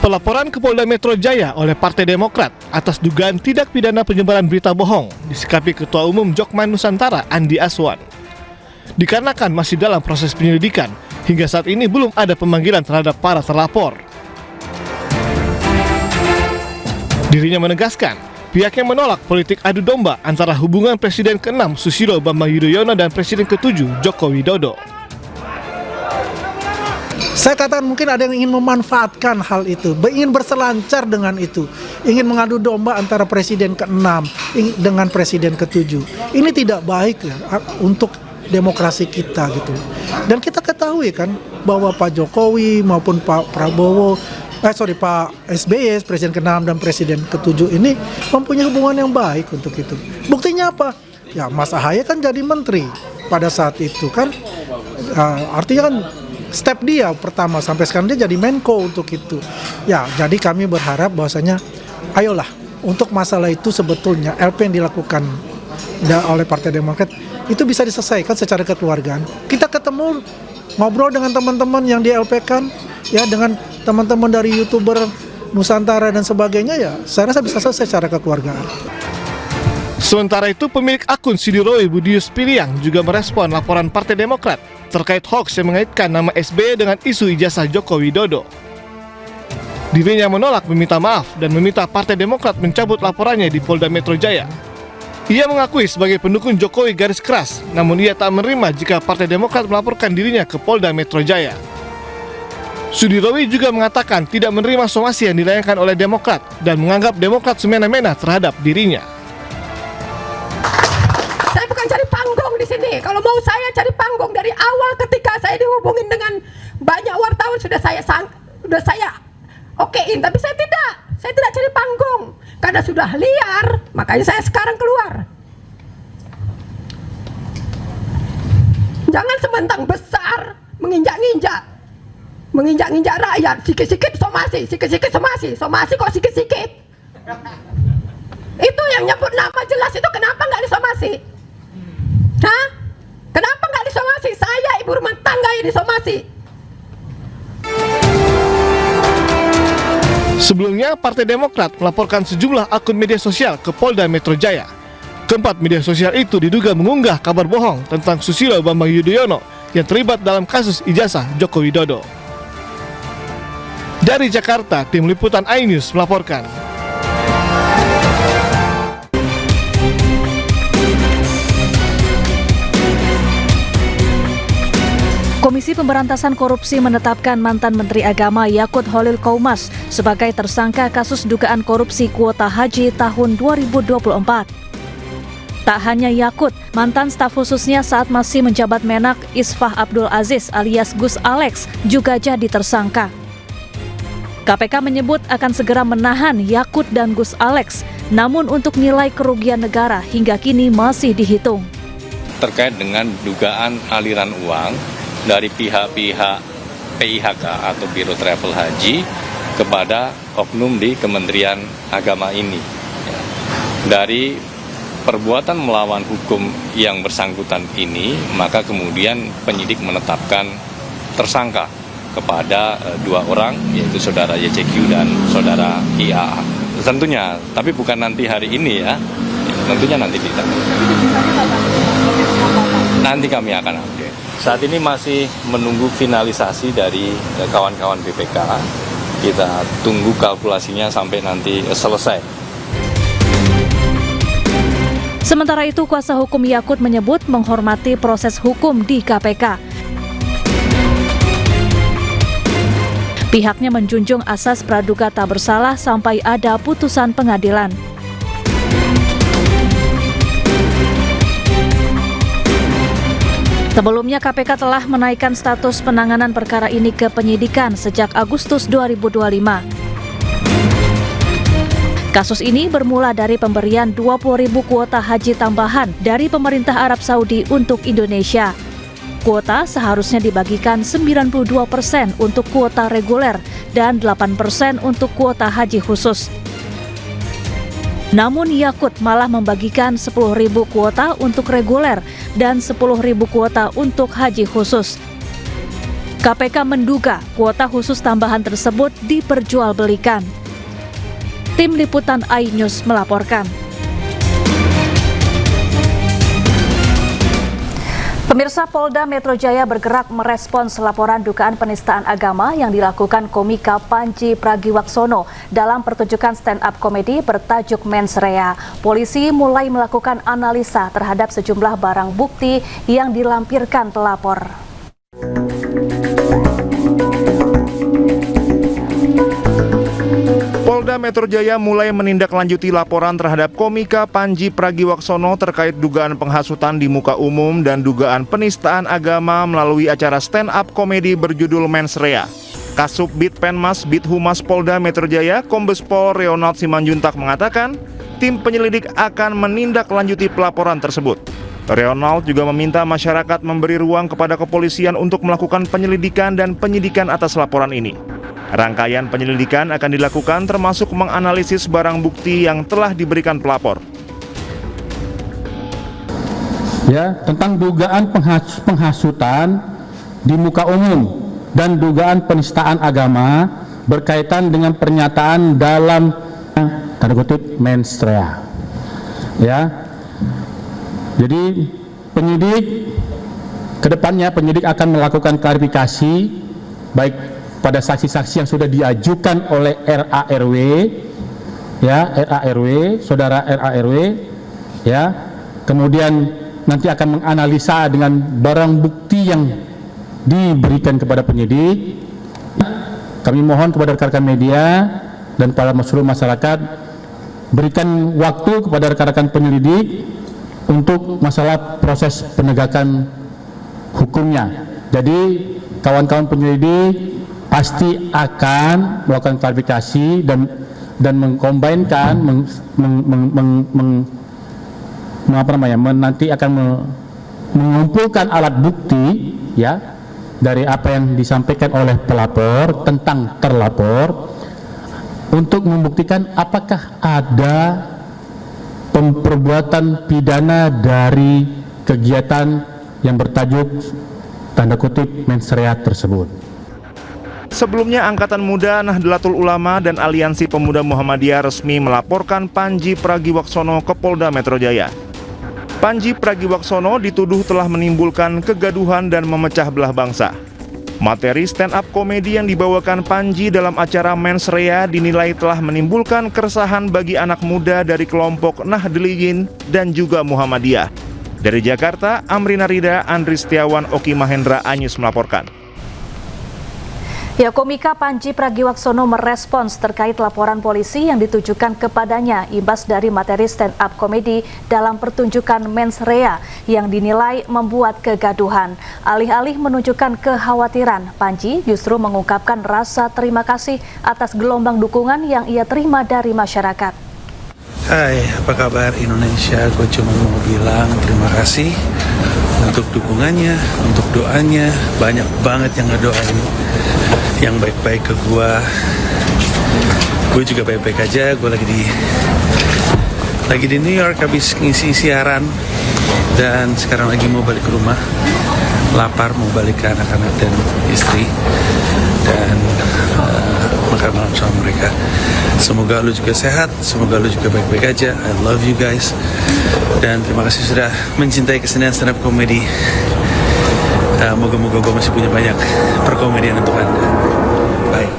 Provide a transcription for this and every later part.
Pelaporan ke Polda Metro Jaya oleh Partai Demokrat atas dugaan tindak pidana penyebaran berita bohong disikapi Ketua Umum Jokman Nusantara Andi Aswan. Dikarenakan masih dalam proses penyelidikan, hingga saat ini belum ada pemanggilan terhadap para terlapor. Dirinya menegaskan, pihaknya menolak politik adu domba antara hubungan Presiden ke-6 Susilo Bambang Yudhoyono dan Presiden ke-7 Joko Widodo. Saya katakan mungkin ada yang ingin memanfaatkan hal itu, ingin berselancar dengan itu, ingin mengadu domba antara Presiden ke-6 dengan Presiden ke-7. Ini tidak baik ya, untuk demokrasi kita gitu. Dan kita ketahui kan bahwa Pak Jokowi maupun Pak Prabowo, Pak SBY, Presiden ke-6 dan Presiden ke-7 ini mempunyai hubungan yang baik untuk itu. Buktinya apa? Ya Mas Ahaye kan jadi menteri pada saat itu kan, artinya kan step dia pertama sampai sekarang dia jadi Menko untuk itu. Ya, jadi kami berharap bahwasanya ayolah untuk masalah itu sebetulnya LP yang dilakukan oleh Partai Demokrat itu bisa diselesaikan secara kekeluargaan. Kita ketemu ngobrol dengan teman-teman yang di LP kan, ya dengan teman-teman dari YouTuber Nusantara dan sebagainya, ya saya rasa bisa selesai secara kekeluargaan. Sementara itu, pemilik akun Sidiroy Budius Piliang juga merespon laporan Partai Demokrat terkait hoax yang mengaitkan nama SBY dengan isu ijazah Joko Widodo. Dirinya menolak meminta maaf dan meminta Partai Demokrat mencabut laporannya di Polda Metro Jaya. Ia mengakui sebagai pendukung Jokowi garis keras, namun ia tak menerima jika Partai Demokrat melaporkan dirinya ke Polda Metro Jaya. Sudirowi juga mengatakan tidak menerima somasi yang dilayangkan oleh Demokrat dan menganggap Demokrat semena-mena terhadap dirinya. Saya bukan cari panggung di sini. Kalau mau saya cari panggung dari awal ketika saya dihubungin dengan banyak wartawan sudah saya okein, tapi saya tidak cari panggung karena sudah liar, makanya saya sekarang keluar. Jangan sementang besar menginjak-injak rakyat, sikit-sikit somasi kok sikit-sikit. Itu yang nyebut nama jelas itu kenapa nggak disomasi? Hah? Kenapa nggak disomasi? Saya ibu rumah tangga yang disomasi. Sebelumnya, Partai Demokrat melaporkan sejumlah akun media sosial ke Polda Metro Jaya. Keempat media sosial itu diduga mengunggah kabar bohong tentang Susilo Bambang Yudhoyono yang terlibat dalam kasus ijazah Joko Widodo. Dari Jakarta, tim liputan iNews melaporkan. Komisi Pemberantasan Korupsi menetapkan mantan Menteri Agama Yakut Holil Qoumas sebagai tersangka kasus dugaan korupsi kuota haji tahun 2024. Tak hanya Yakut, mantan staf khususnya saat masih menjabat Menak Isfah Abdul Aziz alias Gus Alex juga jadi tersangka. KPK menyebut akan segera menahan Yakut dan Gus Alex, namun untuk nilai kerugian negara hingga kini masih dihitung. Terkait dengan dugaan aliran uang dari pihak-pihak PIHK atau Biro Travel Haji kepada oknum di Kementerian Agama ini. Dari perbuatan melawan hukum yang bersangkutan ini, maka kemudian penyidik menetapkan tersangka kepada dua orang, yaitu saudara YCQ dan saudara IAA. Tentunya, tapi bukan nanti hari ini ya, tentunya nanti kita. Nanti kami akan update. Saat ini masih menunggu finalisasi dari kawan-kawan BPK. Kita tunggu kalkulasinya sampai nanti selesai. Sementara itu, kuasa hukum Yakut menyebut menghormati proses hukum di KPK. Pihaknya menjunjung asas praduga tak bersalah sampai ada putusan pengadilan. Sebelumnya KPK telah menaikkan status penanganan perkara ini ke penyidikan sejak Agustus 2025. Kasus ini bermula dari pemberian 20.000 kuota haji tambahan dari pemerintah Arab Saudi untuk Indonesia. Kuota seharusnya dibagikan 92% untuk kuota reguler dan 8% untuk kuota haji khusus. Namun Yakut malah membagikan 10.000 kuota untuk reguler dan 10.000 kuota untuk haji khusus. KPK menduga kuota khusus tambahan tersebut diperjualbelikan. Tim Liputan iNews melaporkan. Pemirsa, Polda Metro Jaya bergerak merespons laporan dugaan penistaan agama yang dilakukan komika Panji Pragiwaksono dalam pertunjukan stand-up komedi bertajuk Mens Rea. Polisi mulai melakukan analisa terhadap sejumlah barang bukti yang dilampirkan pelapor. Polda Metro Jaya mulai menindaklanjuti laporan terhadap komika Panji Pragiwaksono terkait dugaan penghasutan di muka umum dan dugaan penistaan agama melalui acara stand-up komedi berjudul Mens Rea. Kasubdit Penmas Bithumas Polda Metro Jaya, Kombes Pol Reonald Simanjuntak mengatakan, tim penyelidik akan menindaklanjuti pelaporan tersebut. Reonald juga meminta masyarakat memberi ruang kepada kepolisian untuk melakukan penyelidikan dan penyidikan atas laporan ini. Rangkaian penyelidikan akan dilakukan termasuk menganalisis barang bukti yang telah diberikan pelapor. Ya, tentang dugaan penghasutan di muka umum dan dugaan penistaan agama berkaitan dengan pernyataan dalam tanda kutip Mens Rea. Ya. Jadi kedepannya penyidik akan melakukan klarifikasi baik pada saksi-saksi yang sudah diajukan oleh RARW, ya, saudara RARW, ya, kemudian nanti akan menganalisa dengan barang bukti yang diberikan kepada penyidik. Kami mohon kepada rekan-rekan media dan para seluruh masyarakat, berikan waktu kepada rekan-rekan penyelidik untuk masalah proses penegakan hukumnya. Jadi kawan-kawan penyelidik pasti akan melakukan klarifikasi dan mengkombinkan nanti akan mengumpulkan alat bukti, ya, dari apa yang disampaikan oleh pelapor tentang terlapor untuk membuktikan apakah ada perbuatan pidana dari kegiatan yang bertajuk tanda kutip Mens Rea tersebut. Sebelumnya, Angkatan Muda Nahdlatul Ulama dan Aliansi Pemuda Muhammadiyah resmi melaporkan Panji Pragiwaksono ke Polda Metro Jaya. Panji Pragiwaksono dituduh telah menimbulkan kegaduhan dan memecah belah bangsa. Materi stand-up komedi yang dibawakan Panji dalam acara Mens Rea dinilai telah menimbulkan keresahan bagi anak muda dari kelompok Nahdliyin dan juga Muhammadiyah. Dari Jakarta, Amrina Rida, Andri Setiawan, Oki Mahendra, iNews melaporkan. Ya, komika Panji Pragiwaksono merespons terkait laporan polisi yang ditujukan kepadanya imbas dari materi stand-up komedi dalam pertunjukan Mens Rea yang dinilai membuat kegaduhan. Alih-alih menunjukkan kekhawatiran, Panji justru mengungkapkan rasa terima kasih atas gelombang dukungan yang ia terima dari masyarakat. Hai, apa kabar Indonesia? Gue cuma mau bilang terima kasih untuk dukungannya, untuk doanya. Banyak banget yang ngedoain yang baik-baik ke gue. Gue juga baik-baik aja. Gue lagi di New York habis ngisi siaran dan sekarang lagi mau balik ke rumah. Lapar, mau balik ke anak-anak dan istri dan makan malam sama mereka. Semoga lu juga sehat, semoga lu juga baik-baik aja. I love you guys. Dan terima kasih sudah mencintai kesenian stand up comedy. Moga-moga gue masih punya banyak perkomedian untuk Anda. Bye.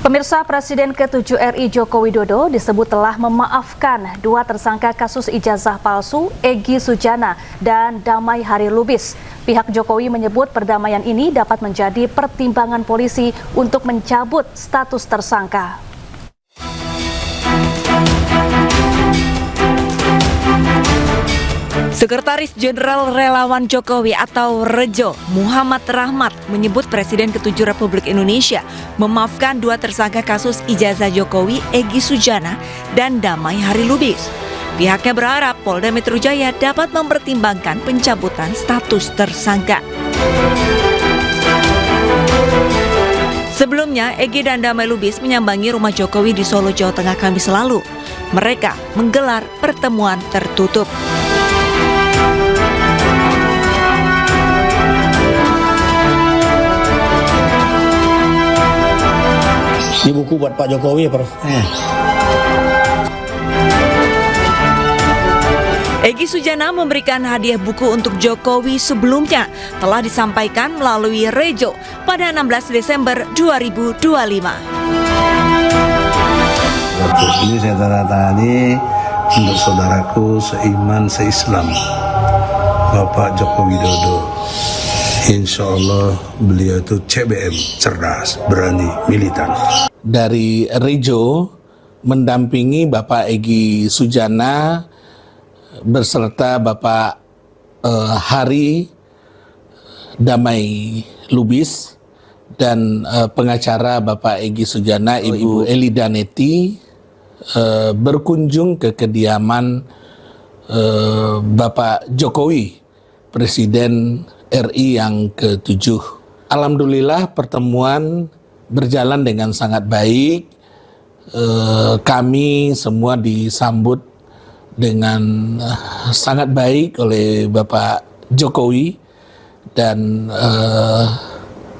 Pemirsa, Presiden ke-7 RI Joko Widodo disebut telah memaafkan dua tersangka kasus ijazah palsu, Egy Sujana dan Damai Hari Lubis. Pihak Jokowi menyebut perdamaian ini dapat menjadi pertimbangan polisi untuk mencabut status tersangka. Sekretaris Jenderal Relawan Jokowi atau Rejo, Muhammad Rahmat, menyebut Presiden ke-7 Republik Indonesia memaafkan dua tersangka kasus ijazah Jokowi, Egy Sujana dan Damai Hari Lubis. Pihaknya berharap Polda Metro Jaya dapat mempertimbangkan pencabutan status tersangka. Sebelumnya, Egy dan Damai Lubis menyambangi rumah Jokowi di Solo, Jawa Tengah Kamis lalu. Mereka menggelar pertemuan tertutup. Ini buku buat Pak Jokowi ya, Prof. Egy Sujana memberikan hadiah buku untuk Jokowi sebelumnya telah disampaikan melalui Rejo pada 16 Desember 2025. Ini saya tanda tangani untuk saudaraku seiman seislam, Bapak Joko Widodo. Insya Allah beliau itu CBM, cerdas, berani, militan. Dari Rejo mendampingi Bapak Egy Sujana beserta Bapak Hari Damai Lubis dan pengacara Bapak Egy Sujana, Ibu Elida Neti, berkunjung ke kediaman Bapak Jokowi, Presiden RI yang ke-7. Alhamdulillah pertemuan berjalan dengan sangat baik. Kami semua disambut dengan sangat baik oleh Bapak Jokowi dan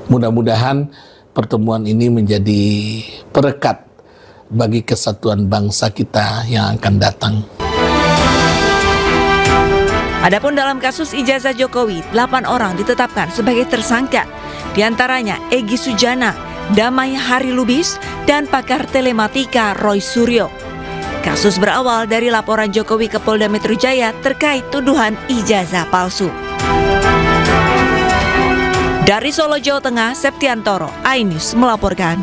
mudah-mudahan pertemuan ini menjadi perekat bagi kesatuan bangsa kita yang akan datang. Adapun dalam kasus ijazah Jokowi, 8 orang ditetapkan sebagai tersangka, di antaranya Egy Sujana, Damai Hari Lubis, dan pakar telematika Roy Suryo. Kasus berawal dari laporan Jokowi ke Polda Metro Jaya terkait tuduhan ijazah palsu. Dari Solo, Jawa Tengah, Septiantoro, iNews melaporkan.